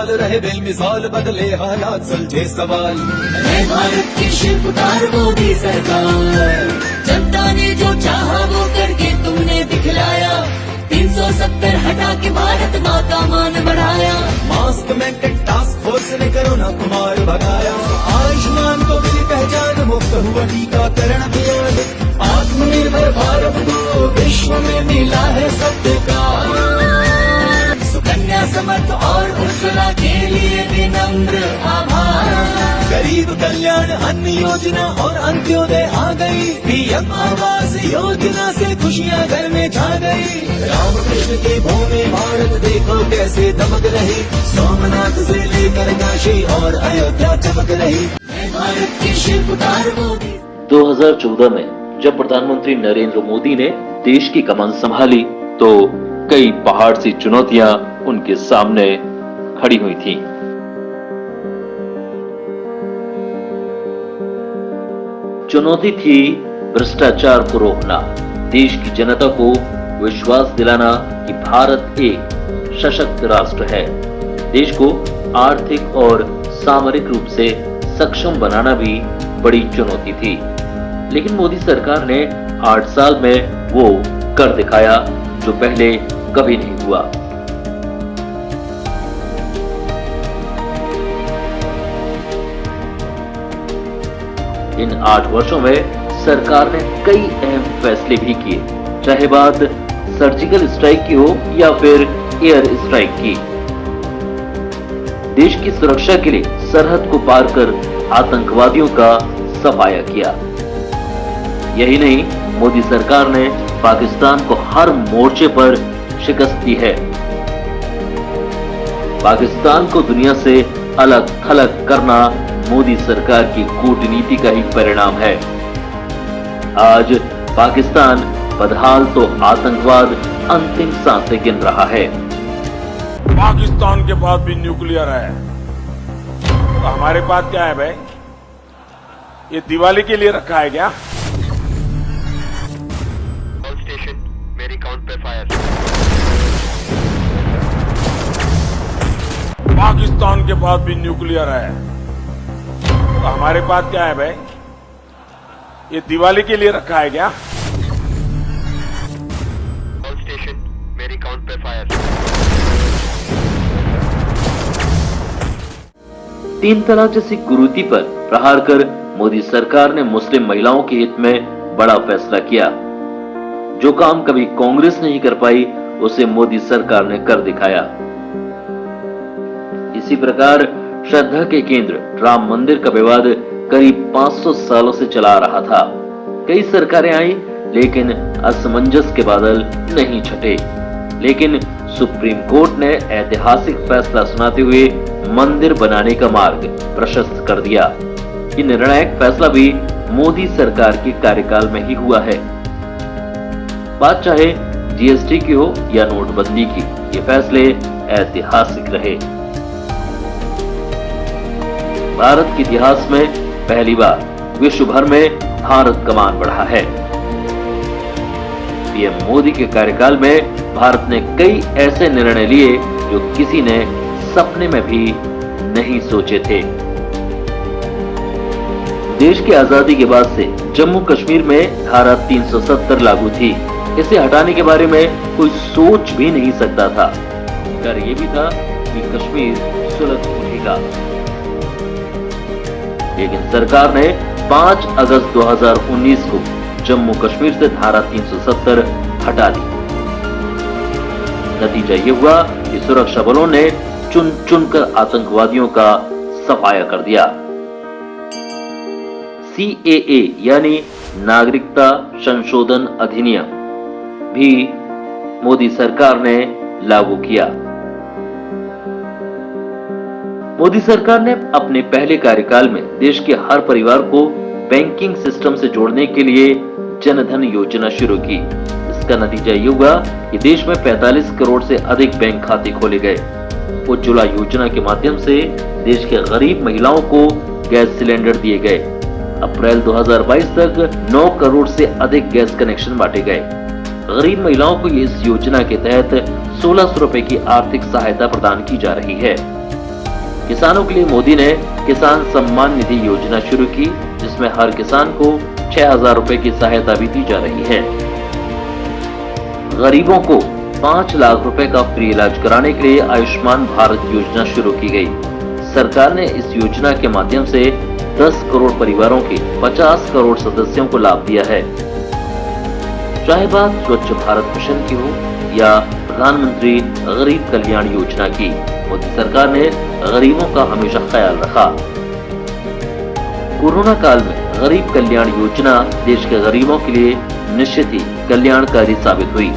साल रहे बेमिसाल, बदले हालात सुलझे सवाल। है भारत की शिल्पकार मोदी सरकार, जनता ने जो चाहा वो करके तुमने दिखलाया। 370 हटा के भारत माँ का मान बढ़ाया। मास्क मैंडेट टास्क फोर्स ने कोरोना को मार भगाया। आयुष्मान को मिली पहचान, मुफ्त हुआ टीकाकरण अभियान। आत्मनिर्भर भारत को विश्व में मिला है सत्कार। सुकन्या समर्थ और उज्ज्वला के लिए विनम्र आभार। गरीब कल्याण अन्न योजना और अंत्योदय आ गई। पीएम आवास योजना से खुशियाँ घर में छा गई। रामकृष्ण की भूमि भारत देखो कैसे दमक रही। सोमनाथ से लेकर काशी और अयोध्या चमक रही। भारत की शिल्पकार मोदी। 2014 में जब प्रधानमंत्री नरेंद्र मोदी ने देश की कमान संभाली तो कई पहाड़ सी चुनौतियां उनके सामने खड़ी हुई थीं। चुनौती थी भ्रष्टाचार को रोकना, देश की जनता को विश्वास दिलाना कि भारत एक सशक्त राष्ट्र है। देश को आर्थिक और सामरिक रूप से सक्षम बनाना भी बड़ी चुनौती थी। लेकिन मोदी सरकार ने 8 साल में वो कर दिखाया जो पहले कभी नहीं हुआ। इन 8 वर्षों में सरकार ने कई अहम फैसले भी किए, चाहे बात सर्जिकल स्ट्राइक की हो या फिर एयर स्ट्राइक की। देश की सुरक्षा के लिए सरहद को पार कर आतंकवादियों का सफाया किया। यही नहीं, मोदी सरकार ने पाकिस्तान को हर मोर्चे पर शिकस्त दी है। पाकिस्तान को दुनिया से अलग थलग करना मोदी सरकार की कूटनीति का ही परिणाम है। आज पाकिस्तान बदहाल तो आतंकवाद अंतिम सांसें गिन रहा है। पाकिस्तान के पास भी न्यूक्लियर है, तो हमारे पास क्या है भाई? ये दिवाली के लिए रखा है क्या? स्टेशन मेरी काउंट पे फायर। पाकिस्तान के पास भी न्यूक्लियर है, तो हमारे पास क्या है भाई? ये दिवाली के लिए रखा है क्या? स्टेशन मेरी काउंट पे फायर। 3 तलाक जैसी कुरीति पर प्रहार कर मोदी सरकार ने मुस्लिम महिलाओं के हित में बड़ा फैसला किया। जो काम कभी कांग्रेस नहीं कर पाई उसे मोदी सरकार ने कर दिखाया। इसी प्रकार श्रद्धा के केंद्र राम मंदिर का विवाद करीब 500 सालों से चला आ रहा था। कई सरकारें आई लेकिन असमंजस के बादल नहीं छटे। लेकिन सुप्रीम कोर्ट ने ऐतिहासिक फैसला सुनाते हुए मंदिर बनाने का मार्ग प्रशस्त कर दिया। ये निर्णायक फैसला भी मोदी सरकार के कार्यकाल में ही हुआ है। बात चाहे जीएसटी की हो या नोटबंदी की, ये फैसले ऐतिहासिक रहे। भारत के इतिहास में पहली बार विश्व भर में भारत का मान बढ़ा है। पीएम मोदी के कार्यकाल में भारत ने कई ऐसे निर्णय लिए जो किसी ने सपने में भी नहीं सोचे थे। देश की आजादी के बाद से जम्मू कश्मीर में धारा 370 लागू थी। इसे हटाने के बारे में कोई सोच भी नहीं सकता था। डर ये भी था कि कश्मीर सुलग उठेगा। लेकिन सरकार ने 5 अगस्त 2019 को जम्मू कश्मीर से धारा 370 हटा दी। नतीजा ये हुआ कि सुरक्षा बलों ने चुन चुनकर आतंकवादियों का सफाया कर दिया। CAA यानी नागरिकता संशोधन अधिनियम भी मोदी सरकार ने लागू किया। मोदी सरकार ने अपने पहले कार्यकाल में देश के हर परिवार को बैंकिंग सिस्टम से जोड़ने के लिए जनधन योजना शुरू की। इसका नतीजा ये हुआ कि देश में 45 करोड़ से अधिक बैंक खाते खोले गए। उज्ज्वला योजना के माध्यम से देश के गरीब महिलाओं को गैस सिलेंडर दिए गए। अप्रैल 2022 तक 9 करोड़ से अधिक गैस कनेक्शन बांटे गए। गरीब महिलाओं को इस योजना के तहत 1600 रुपए की आर्थिक सहायता प्रदान की जा रही है। किसानों के लिए मोदी ने किसान सम्मान निधि योजना शुरू की, जिसमें हर किसान को 6,000 रुपए की सहायता भी दी जा रही है। गरीबों को 5 लाख रुपए का फ्री इलाज कराने के लिए आयुष्मान भारत योजना शुरू की गई। सरकार ने इस योजना के माध्यम से 10 करोड़ परिवारों के 50 करोड़ सदस्यों को लाभ दिया है। चाहे बात स्वच्छ भारत मिशन की हो या प्रधानमंत्री गरीब कल्याण योजना की, मोदी सरकार ने गरीबों का हमेशा ख्याल रखा। कोरोना काल में गरीब कल्याण योजना देश के गरीबों के लिए निश्चित ही कल्याणकारी साबित हुई।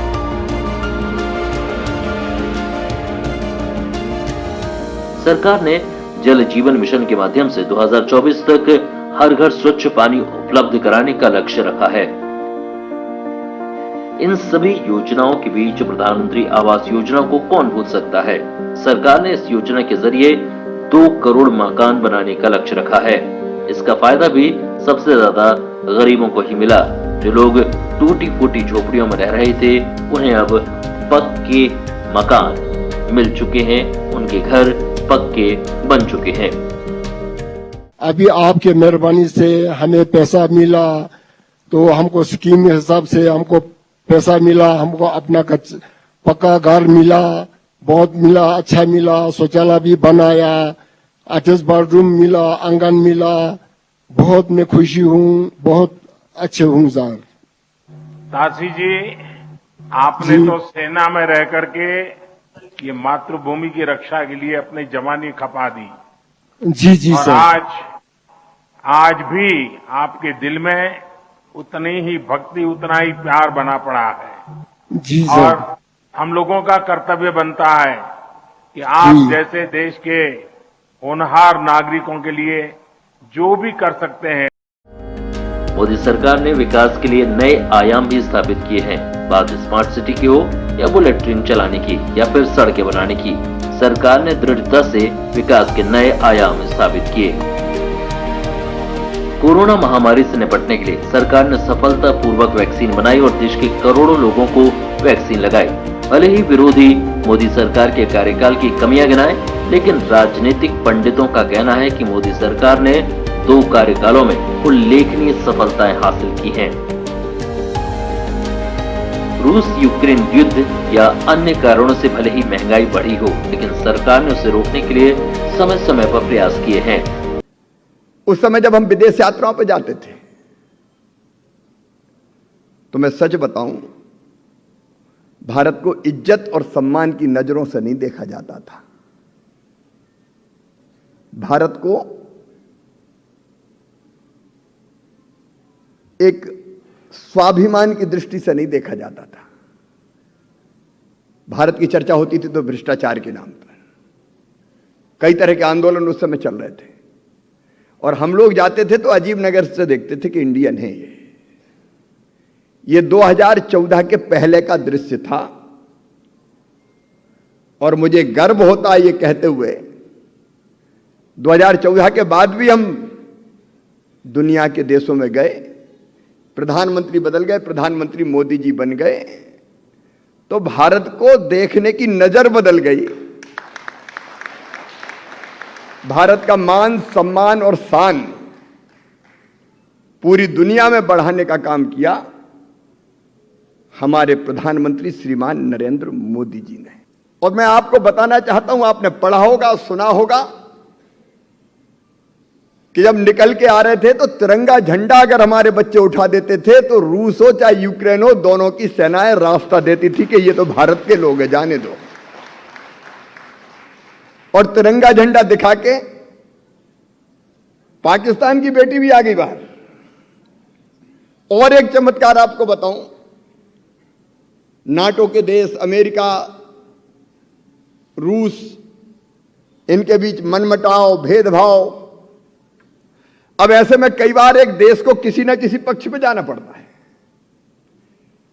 सरकार ने जल जीवन मिशन के माध्यम से 2024 तक हर घर स्वच्छ पानी उपलब्ध कराने का लक्ष्य रखा है। इन सभी योजनाओं के बीच प्रधानमंत्री आवास योजना को कौन भूल सकता है। सरकार ने इस योजना के जरिए 2 करोड़ मकान बनाने का लक्ष्य रखा है। इसका फायदा भी सबसे ज्यादा गरीबों को ही मिला। जो लोग टूटी फूटी झोपड़ियों में रह रहे थे, उन्हें अब पक्के मकान मिल चुके हैं, उनके घर पक्के बन चुके हैं। अभी आपके मेहरबानी से हमें पैसा मिला, तो हमको स्कीम के हिसाब से हमको पैसा मिला, हमको अपना पक्का घर मिला, बहुत मिला, अच्छा मिला, शौचालय भी बनाया, अटैच बाथरूम मिला, आंगन मिला। बहुत मैं खुशी हूँ, बहुत अच्छे हूँ सर। ताशी जी, आपने जी। तो सेना में रह करके ये मातृभूमि की रक्षा के लिए अपनी जवानी खपा दी। जी जी और सर। आज भी आपके दिल में उतनी ही भक्ति, उतना ही प्यार बना पड़ा है। जी और सर। हम लोगों का कर्तव्य बनता है कि आप जी। जैसे देश के होनहार नागरिकों के लिए जो भी कर सकते हैं। मोदी सरकार ने विकास के लिए नए आयाम भी स्थापित किए हैं। बात स्मार्ट सिटी की हो या बुलेट ट्रेन चलाने की या फिर सड़कें बनाने की, सरकार ने दृढ़ता से विकास के नए आयाम स्थापित किए। कोरोना महामारी से निपटने के लिए सरकार ने सफलतापूर्वक वैक्सीन बनाई और देश के करोड़ों लोगों को वैक्सीन लगाई। भले ही विरोधी मोदी सरकार के कार्यकाल की कमियां गिनाए, लेकिन राजनीतिक पंडितों का कहना है कि मोदी सरकार ने 2 कार्यकालों में उल्लेखनीय सफलताएं हासिल की हैं। रूस यूक्रेन युद्ध या अन्य कारणों से भले ही महंगाई बढ़ी हो, लेकिन सरकार ने उसे रोकने के लिए समय समय पर प्रयास किए हैं। उस समय जब हम विदेश यात्राओं पर जाते थे, तो मैं सच बताऊं, भारत को इज्जत और सम्मान की नजरों से नहीं देखा जाता था। भारत को एक स्वाभिमान की दृष्टि से नहीं देखा जाता था। भारत की चर्चा होती थी तो भ्रष्टाचार के नाम पर कई तरह के आंदोलन उस समय चल रहे थे, और हम लोग जाते थे तो अजीब नजर से देखते थे कि इंडियन है ये 2014 के पहले का दृश्य था। और मुझे गर्व होता है ये कहते हुए, 2014 के बाद भी हम दुनिया के देशों में गए, प्रधानमंत्री बदल गए, प्रधानमंत्री मोदी जी बन गए, तो भारत को देखने की नजर बदल गई। भारत का मान, सम्मान और शान पूरी दुनिया में बढ़ाने का काम किया हमारे प्रधानमंत्री श्रीमान नरेंद्र मोदी जी ने। और मैं आपको बताना चाहता हूं, आपने पढ़ा होगा, सुना होगा कि जब निकल के आ रहे थे तो तिरंगा झंडा अगर हमारे बच्चे उठा देते थे तो रूस हो चाहे यूक्रेन हो, दोनों की सेनाएं रास्ता देती थी कि ये तो भारत के लोग हैं, जाने दो। और तिरंगा झंडा दिखा के पाकिस्तान की बेटी भी आ गई बाहर। और एक चमत्कार आपको बताऊं, नाटो के देश अमेरिका, रूस, इनके बीच मनमुटाव, भेदभाव। अब ऐसे में कई बार एक देश को किसी न किसी पक्ष पे जाना पड़ता है,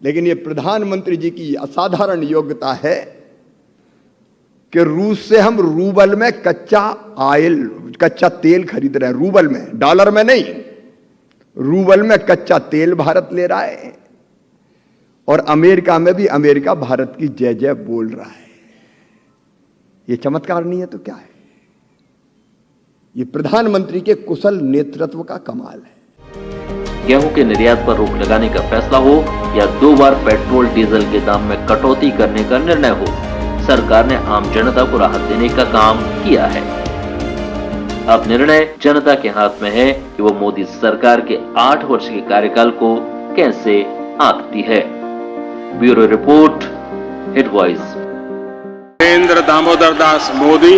लेकिन ये प्रधानमंत्री जी की असाधारण योग्यता है कि रूस से हम रूबल में कच्चा तेल खरीद रहे हैं। रूबल में, डॉलर में नहीं, रूबल में कच्चा तेल भारत ले रहा है। और अमेरिका में भी अमेरिका भारत की जय जय बोल रहा है। ये चमत्कार नहीं है तो क्या है? ये प्रधानमंत्री के कुशल नेतृत्व का कमाल है। गेहूं के निर्यात पर रोक लगाने का फैसला हो या 2 बार पेट्रोल डीजल के दाम में कटौती करने का निर्णय हो, सरकार ने आम जनता को राहत देने का काम किया है। अब निर्णय जनता के हाथ में है कि वो मोदी सरकार के 8 वर्ष के कार्यकाल को कैसे आंकती है। Bureau report, hit voice. Narendra Damodar Das Modi